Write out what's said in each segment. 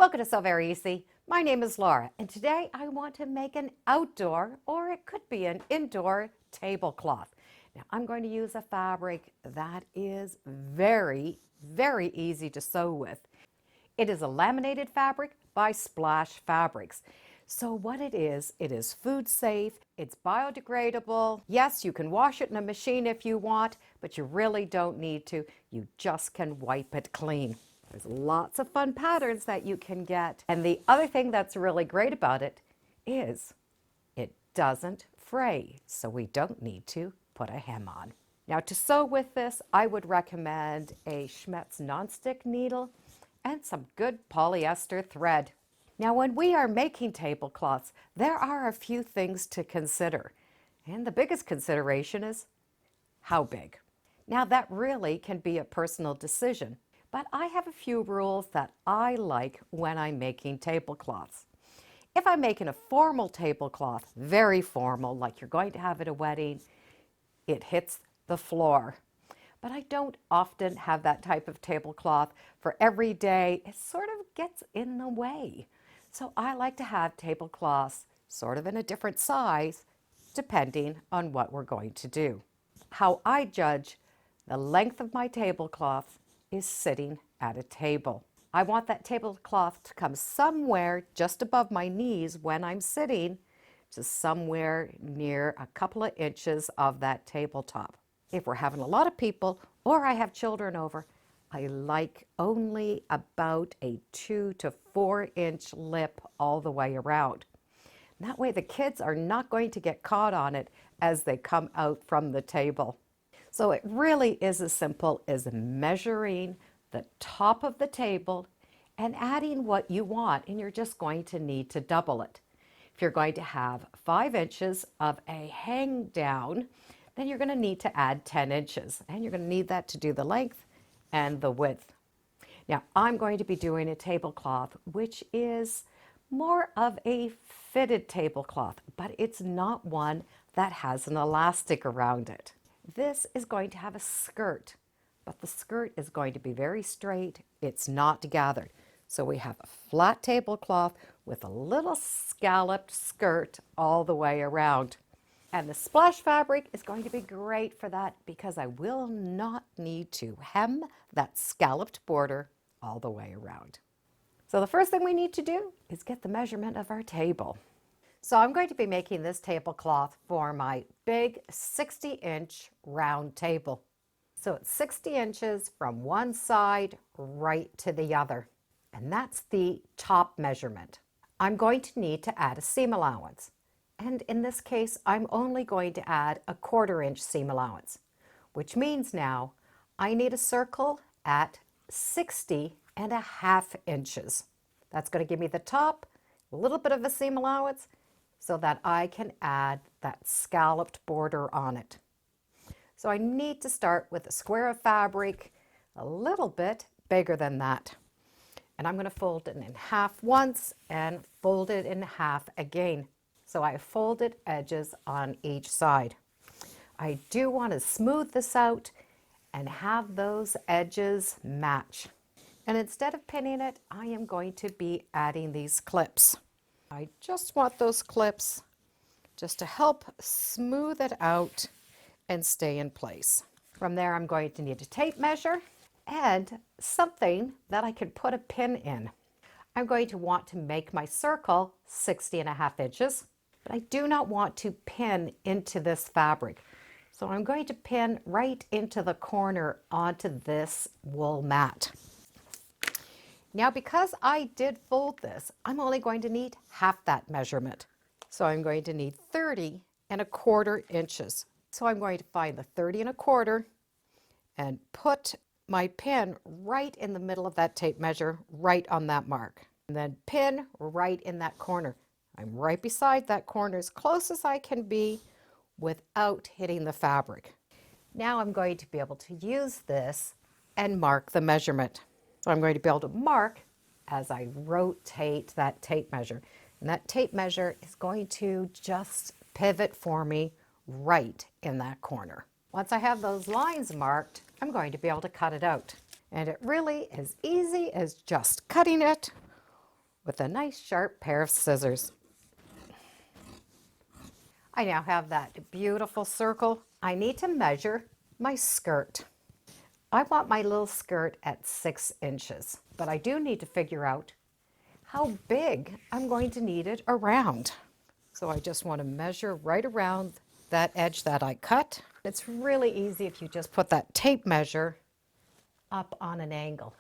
Welcome to Sew Very Easy. My name is Laura, and today I want to make an outdoor, or it could be an indoor, tablecloth. Now I'm going to use a fabric that is very easy to sew with. It is a laminated fabric by Splash Fabrics. So what it is food safe, it's biodegradable. Yes, you can wash it in a machine if you want, but you really don't need to. You just can wipe it clean. There's lots of fun patterns that you can get. And the other thing that's really great about it is it doesn't fray, so we don't need to put a hem on. Now to sew with this, I would recommend a Schmetz nonstick needle and some good polyester thread. Now when we are making tablecloths, there are a few things to consider. And the biggest consideration is how big. Now that really can be a personal decision. But I have a few rules that I like when I'm making tablecloths. If I'm making a formal tablecloth, very formal, like you're going to have at a wedding, it hits the floor. But I don't often have that type of tablecloth for every day. It sort of gets in the way. So I like to have tablecloths sort of in a different size, depending on what we're going to do. How I judge the length of my tablecloth is sitting at a table. I want that tablecloth to come somewhere just above my knees when I'm sitting, to somewhere near a couple of inches of that tabletop. If we're having a lot of people or I have children over, I like only about a 2 to 4 inch lip all the way around. That way the kids are not going to get caught on it as they come out from the table. So it really is as simple as measuring the top of the table and adding what you want, and you're just going to need to double it. If you're going to have 5 inches of a hang down, then you're going to need to add 10 inches, and you're going to need that to do the length and the width. Now I'm going to be doing a tablecloth which is more of a fitted tablecloth, but it's not one that has an elastic around it. This is going to have a skirt, but the skirt is going to be very straight. It's not gathered. So we have a flat tablecloth with a little scalloped skirt all the way around. And the splash fabric is going to be great for that because I will not need to hem that scalloped border all the way around. So the first thing we need to do is get the measurement of our table. So I'm going to be making this tablecloth for my big 60-inch round table. So it's 60 inches from one side right to the other. And that's the top measurement. I'm going to need to add a seam allowance. And in this case, I'm only going to add a 1/4 inch seam allowance, which means now I need a circle at 60.5 inches. That's going to give me the top, a little bit of a seam allowance, so that I can add that scalloped border on it. So I need to start with a square of fabric a little bit bigger than that. And I'm going to fold it in half once and fold it in half again. So I folded edges on each side. I do want to smooth this out and have those edges match. And instead of pinning it, I am going to be adding these clips. I just want those clips just to help smooth it out and stay in place. From there, I'm going to need a tape measure and something that I can put a pin in. I'm going to want to make my circle 60.5 inches, but I do not want to pin into this fabric. So I'm going to pin right into the corner onto this wool mat. Now, because I did fold this, I'm only going to need half that measurement. So I'm going to need 30.25 inches. So I'm going to find the 30.25 and put my pin right in the middle of that tape measure, right on that mark. And then pin right in that corner. I'm right beside that corner as close as I can be without hitting the fabric. Now I'm going to be able to use this and mark the measurement. So I'm going to be able to mark as I rotate that tape measure. And that tape measure is going to just pivot for me right in that corner. Once I have those lines marked, I'm going to be able to cut it out. And it really is easy as just cutting it with a nice sharp pair of scissors. I now have that beautiful circle. I need to measure my skirt. I want my little skirt at 6 inches, but I do need to figure out how big I'm going to need it around. So I just want to measure right around that edge that I cut. It's really easy if you just put that tape measure up on an angle.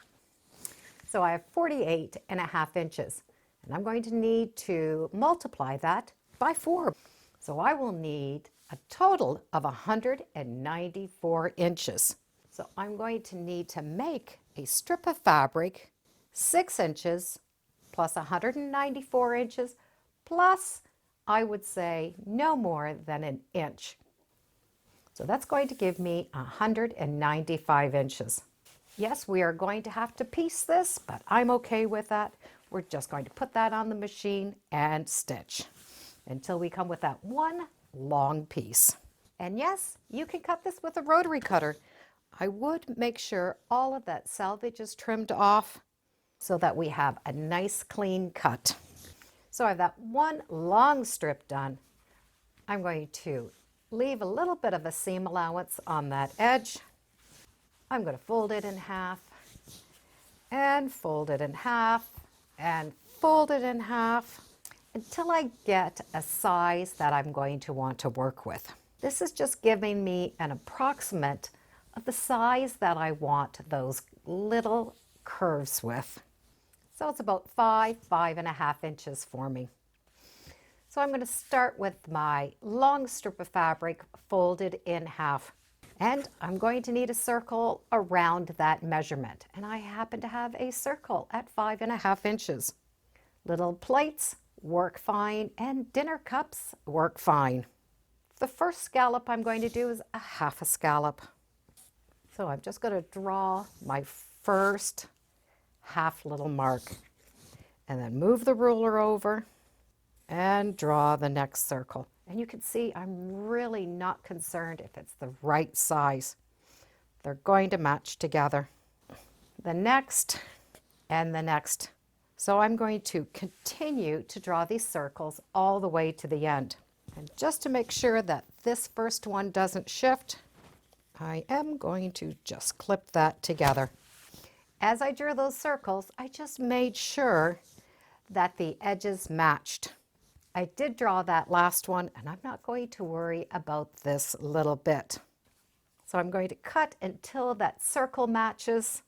So I have 48.5 inches, and I'm going to need to multiply that by 4. So I will need a total of 194 inches. So I'm going to need to make a strip of fabric 6 inches plus 194 inches plus, I would say, no more than an inch. So that's going to give me 195 inches. Yes, we are going to have to piece this, but I'm okay with that. We're just going to put that on the machine and stitch until we come with that one long piece. And yes, you can cut this with a rotary cutter. I would make sure all of that selvage is trimmed off so that we have a nice clean cut. So I have that one long strip done. I'm going to leave a little bit of a seam allowance on that edge. I'm going to fold it in half and fold it in half and fold it in half until I get a size that I'm going to want to work with. This is just giving me an approximate of the size that I want those little curves with. So it's about 5.5 inches for me. So I'm going to start with my long strip of fabric folded in half. And I'm going to need a circle around that measurement. And I happen to have a circle at 5.5 inches. Little plates work fine and dinner cups work fine. The first scallop I'm going to do is a half a scallop. So I'm just going to draw my first half little mark and then move the ruler over and draw the next circle. And you can see I'm really not concerned if it's the right size. They're going to match together. The next and the next. So I'm going to continue to draw these circles all the way to the end. And just to make sure that this first one doesn't shift, I am going to just clip that together. As I drew those circles, I just made sure that the edges matched. I did draw that last one, and I'm not going to worry about this little bit. So I'm going to cut until that circle matches,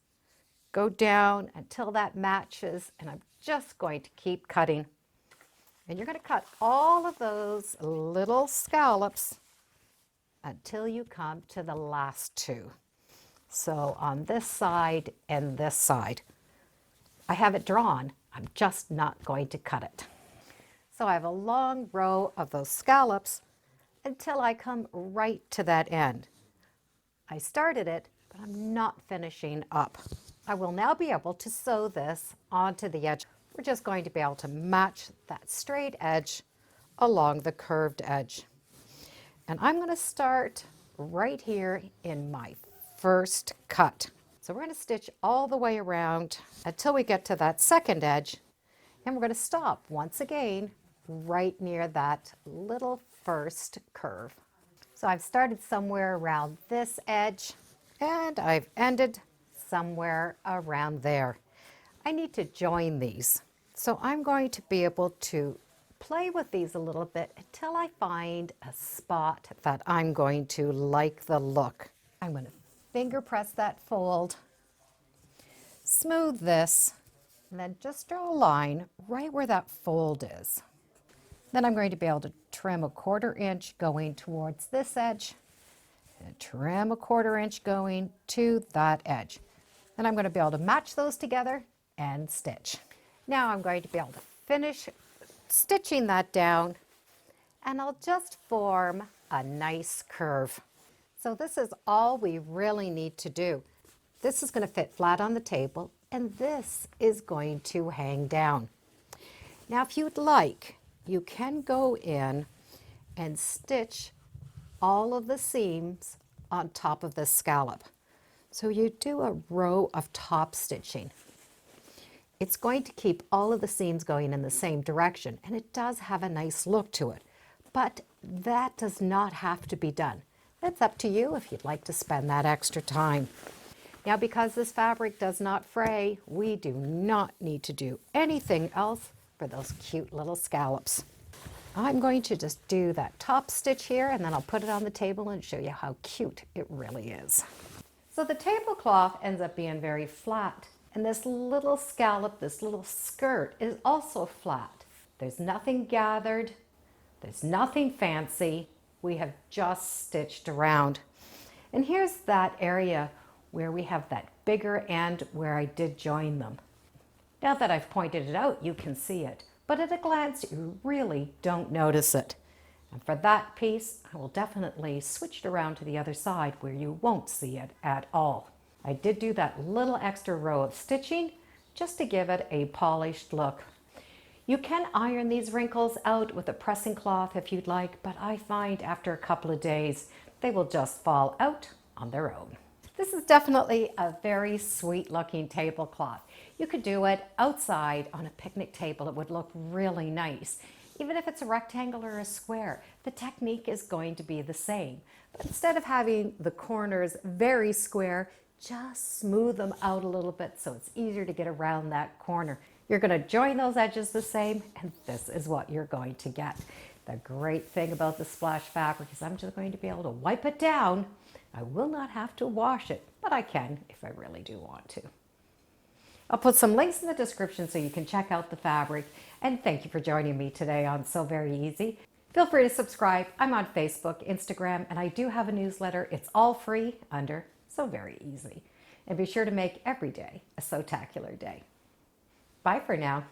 go down until that matches, and I'm just going to keep cutting. And you're going to cut all of those little scallops until you come to the last two. So on this side and this side. I have it drawn, I'm just not going to cut it. So I have a long row of those scallops until I come right to that end. I started it, but I'm not finishing up. I will now be able to sew this onto the edge. We're just going to be able to match that straight edge along the curved edge. And I'm going to start right here in my first cut. So we're going to stitch all the way around until we get to that second edge, and we're going to stop once again right near that little first curve. So I've started somewhere around this edge and I've ended somewhere around there. I need to join these. So I'm going to be able to play with these a little bit until I find a spot that I'm going to like the look. I'm going to finger press that fold, smooth this, and then just draw a line right where that fold is. Then I'm going to be able to trim a 1/4 inch going towards this edge and trim a 1/4 inch going to that edge. Then I'm going to be able to match those together and stitch. Now I'm going to be able to finish stitching that down, and I'll just form a nice curve. So this is all we really need to do. This is going to fit flat on the table, and this is going to hang down. Now if you'd like, you can go in and stitch all of the seams on top of this scallop. So you do a row of top stitching. It's going to keep all of the seams going in the same direction, and it does have a nice look to it. But that does not have to be done. It's up to you if you'd like to spend that extra time. Now, because this fabric does not fray, we do not need to do anything else for those cute little scallops. I'm going to just do that top stitch here, and then I'll put it on the table and show you how cute it really is. So the tablecloth ends up being very flat, and this little scallop, this little skirt, is also flat. There's nothing gathered, there's nothing fancy. We have just stitched around. And here's that area where we have that bigger end where I did join them. Now that I've pointed it out, you can see it, but at a glance, you really don't notice it. And for that piece, I will definitely switch it around to the other side where you won't see it at all. I did do that little extra row of stitching just to give it a polished look. You can iron these wrinkles out with a pressing cloth if you'd like, but I find after a couple of days, they will just fall out on their own. This is definitely a very sweet looking tablecloth. You could do it outside on a picnic table. It would look really nice. Even if it's a rectangle or a square, the technique is going to be the same. But instead of having the corners very square, just smooth them out a little bit so it's easier to get around that corner. You're going to join those edges the same, and this is what you're going to get. The great thing about the splash fabric is I'm just going to be able to wipe it down. I will not have to wash it, but I can if I really do want to. I'll put some links in the description so you can check out the fabric. And thank you for joining me today on Sew Very Easy. Feel free to subscribe. I'm on Facebook, Instagram, and I do have a newsletter. It's all free under Sew Very Easy. And be sure to make every day a Sewtacular day. Bye for now.